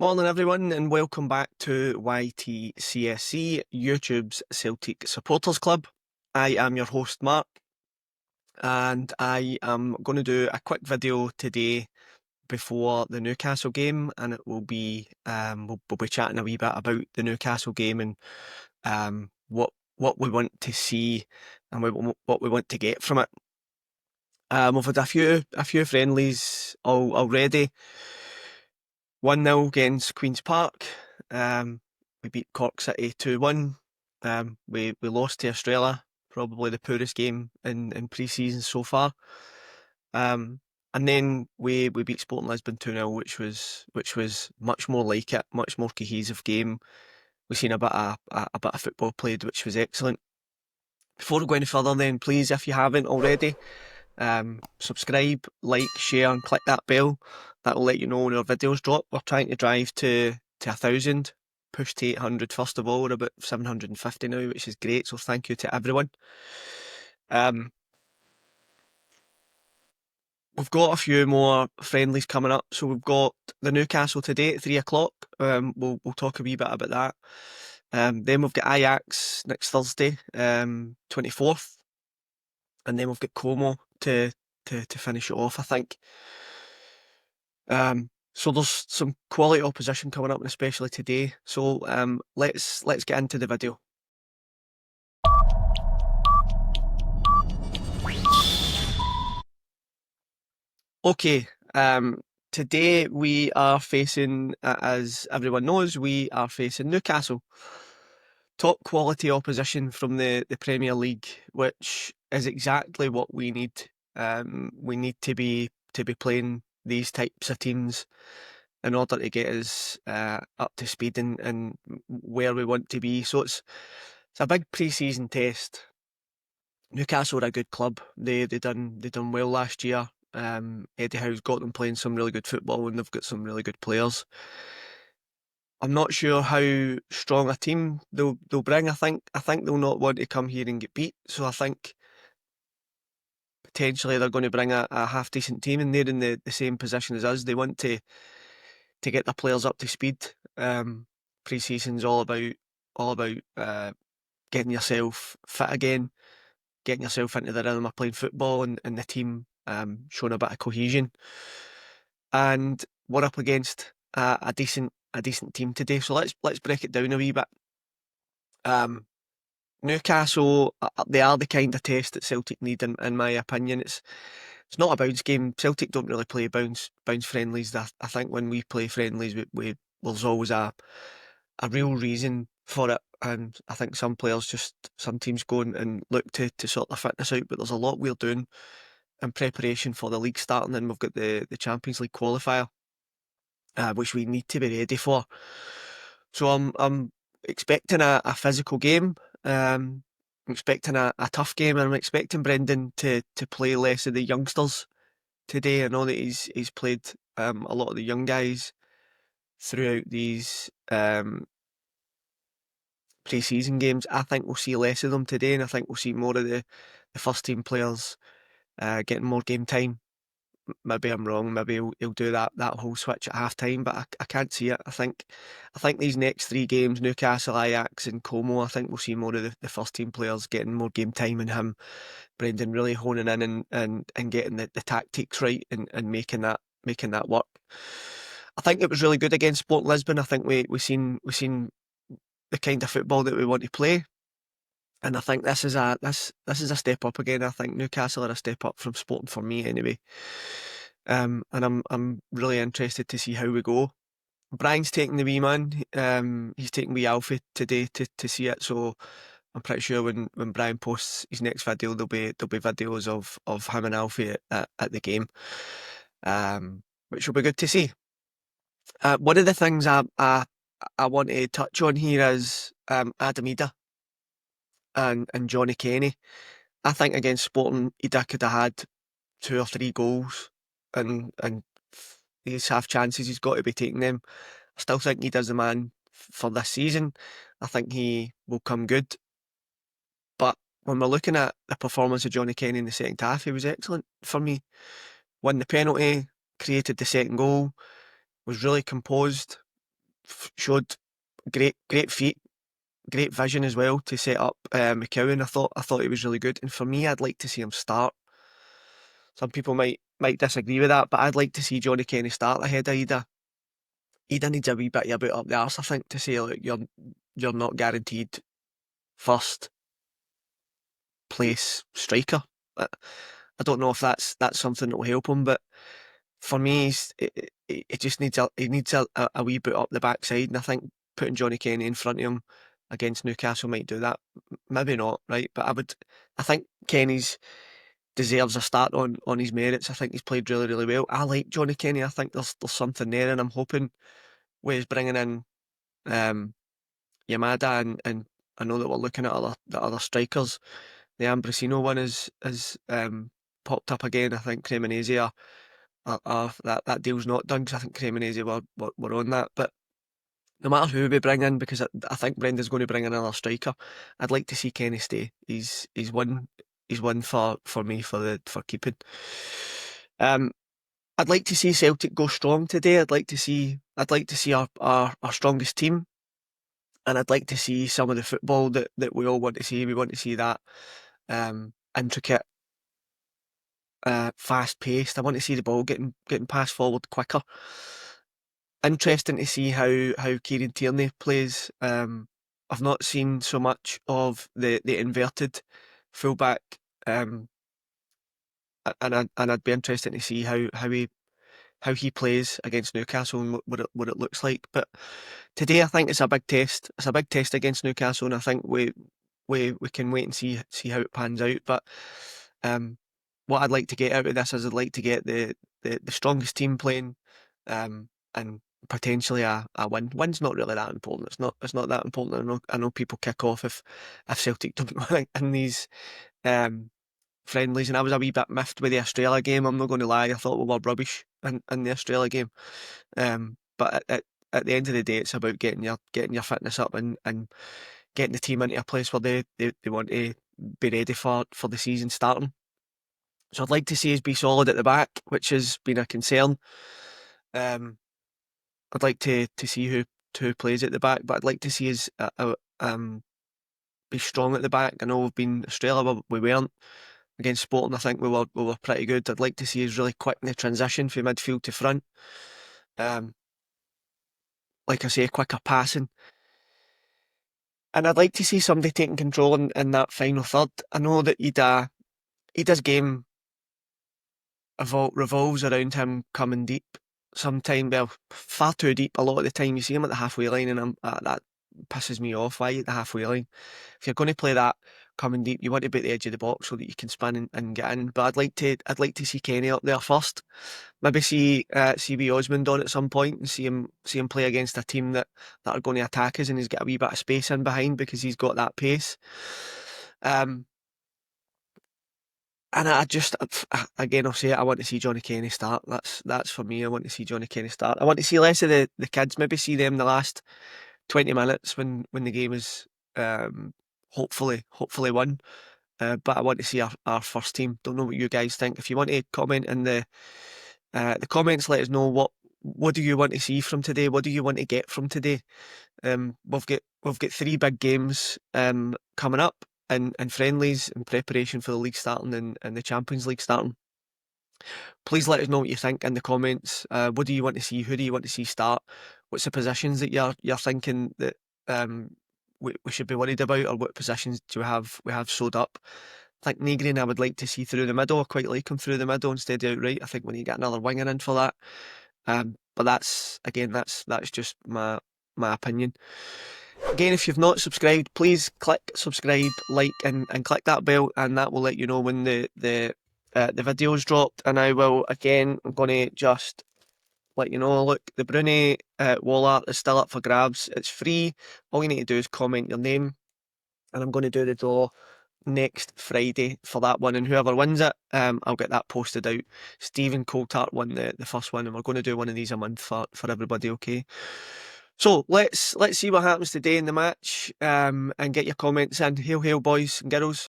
Morning everyone and welcome back to YTCSC, YouTube's Celtic Supporters Club. I am your host Mark and I am going to do a quick video today before the Newcastle game, and it will be we'll be chatting a wee bit about the Newcastle game and what we want to see and what we want to get from it. We've had a few friendlies already. 1-0 against Queen's Park. We beat Cork City 2-1. We lost to Australia, probably the poorest game in pre-season so far. And then we beat Sporting Lisbon 2-0, which was much more like it, much more cohesive game. We've seen a bit of football played, which was excellent. Before we go any further then, please, if you haven't already, subscribe, like, share and click that bell. That will let you know when our videos drop. We're trying to drive to 1,000, push to 800 first of all. We're about 750 now, which is great, so thank you to everyone. We've got a few more friendlies coming up. So we've got the Newcastle today at 3 o'clock. We'll talk a wee bit about that. Then we've got Ajax next Thursday, 24th. And then we've got Como to finish it off, I think. So there's some quality opposition coming up, and especially today. So let's get into the video. Okay, today we are facing, as everyone knows, we are facing Newcastle. Top quality opposition from the Premier League, which is exactly what we need. We need to be playing these types of teams in order to get us up to speed and where we want to be. So it's a big pre-season test. Newcastle are a good club. They done well last year. Eddie Howe's got them playing some really good football, and they've got some really good players. I'm not sure how strong a team they'll bring. I think they'll not want to come here and get beat. So I think potentially they're going to bring a half decent team, and they're in the same position as us. They want to get their players up to speed. Pre-season's all about getting yourself fit again, getting yourself into the rhythm of playing football, and the team showing a bit of cohesion. And we're up against a decent team today. So let's break it down a wee bit. Newcastle, they are the kind of test that Celtic need, in my opinion. It's not a bounce game. Celtic don't really play bounce friendlies. I think when we play friendlies, there's always a real reason for it. And I think some teams go and look to sort their fitness out, but there's a lot we're doing in preparation for the league starting, and we've got the Champions League qualifier, which we need to be ready for. So I'm expecting a physical game. I'm expecting a tough game, and I'm expecting Brendan to play less of the youngsters today. I know that he's played a lot of the young guys throughout these pre-season games. I think we'll see less of them today, and I think we'll see more of the first team players getting more game time. Maybe I'm wrong. Maybe he'll do that whole switch at half time, but I can't see it. I think these next three games, Newcastle, Ajax, and Como, I think we'll see more of the first team players getting more game time, and him, Brendan, really honing in and getting the tactics right and making that work. I think it was really good against Sporting Lisbon. I think we seen the kind of football that we want to play. And I think this is a step up again. I think Newcastle are a step up from Sporting for me anyway. And I'm really interested to see how we go. Brian's taking the wee man. He's taking wee Alfie today to see it. So I'm pretty sure when Brian posts his next video, there'll be videos of him and Alfie at the game, which will be good to see. One of the things I want to touch on here is Adam Ida and Johnny Kenny. I think against Sporting, Ida could have had 2 or 3 goals, and these half chances, he's got to be taking them. I still think Ida's the man for this season. I think he will come good. But when we're looking at the performance of Johnny Kenny in the second half, he was excellent for me. Won the penalty, created the second goal, was really composed, showed great feet, great vision as well to set up McCowan. I thought he was really good, and for me, I'd like to see him start. Some people might disagree with that, but I'd like to see Johnny Kenny start ahead of Ida. Ida needs a wee bit of a boot up the arse, I think, to say, look, you're not guaranteed first place striker. I don't know if that's something that will help him, but for me, it just needs a wee bit up the backside, and I think putting Johnny Kenny in front of him against Newcastle might do that. Maybe not, right? But I think Kenny's deserves a start on his merits. I think he's played really, really well. I like Johnny Kenny. I think there's something there, and I'm hoping with bringing in Yamada, and I know that we're looking at the other strikers. The Ambrosino one is popped up again. I think Cremonese that deal's not done, because I think Cremonese were on that. But no matter who we bring in, because I think Brendan's going to bring in another striker, I'd like to see Kenny stay. He's one for me for keeping. I'd like to see Celtic go strong today. I'd like to see our strongest team, and I'd like to see some of the football that we all want to see. We want to see that intricate, fast paced. I want to see the ball getting passed forward quicker. Interesting to see how Kieran Tierney plays. I've not seen so much of the inverted fullback, and I'd be interested to see how he plays against Newcastle and what it looks like. But today I think it's a big test. It's a big test against Newcastle, and I think we can wait and see how it pans out. But what I'd like to get out of this is I'd like to get the strongest team playing, and potentially a win. Win's not really that important. It's not that important. I know people kick off if Celtic don't win in these friendlies, and I was a wee bit miffed with the Australia game. I'm not going to lie. I thought we were rubbish in the Australia game. But at the end of the day, it's about getting your fitness up and getting the team into a place where they want to be ready for the season starting. So I'd like to see us be solid at the back, which has been a concern. I'd like to see who plays at the back, but I'd like to see us be strong at the back. I know we've been Australia, we weren't. Against Sporting, I think we were pretty good. I'd like to see us really quick in the transition from midfield to front. Like I say, quicker passing. And I'd like to see somebody taking control in that final third. I know that Ida's game revolves around him coming deep. Sometimes, well, far too deep a lot of the time. You see him at the halfway line, and that pisses me off. Why at the halfway line? If you're going to play that coming deep, you want to be at the edge of the box so that you can spin and get in. But I'd like to see Kenny up there first. Maybe see wee Osmond on at some point and see him play against a team that are going to attack us, and he's got a wee bit of space in behind because he's got that pace. And I just, again, I'll say it, I want to see Johnny Kenny start. That's for me. I want to see Johnny Kenny start. I want to see less of the kids. Maybe see them the last 20 minutes when the game is hopefully won. But I want to see our first team. Don't know what you guys think. If you want to comment in the comments, let us know what do you want to see from today. What do you want to get from today? We've got 3 big games coming up. And friendlies in preparation for the league starting and the Champions League starting. Please let us know what you think in the comments. What do you want to see? Who do you want to see start? What's the positions that you're thinking that we should be worried about, or what positions do we have sewed up? I think Negrin I would like to see through the middle. I quite like him through the middle instead of outright. I think we need to get another winger in for that. But that's just my opinion. Again, if you've not subscribed, please click subscribe, like, and click that bell, and that will let you know when the video's dropped. And I will, again, I'm going to just let you know, look, the Brunei wall art is still up for grabs. It's free. All you need to do is comment your name, and I'm going to do the draw next Friday for that one, and whoever wins it, I'll get that posted out. Stephen Coulthart won the first one, and we're going to do one of these a month for everybody, okay? So let's see what happens today in the match, and get your comments in. Hail, hail, boys and girls.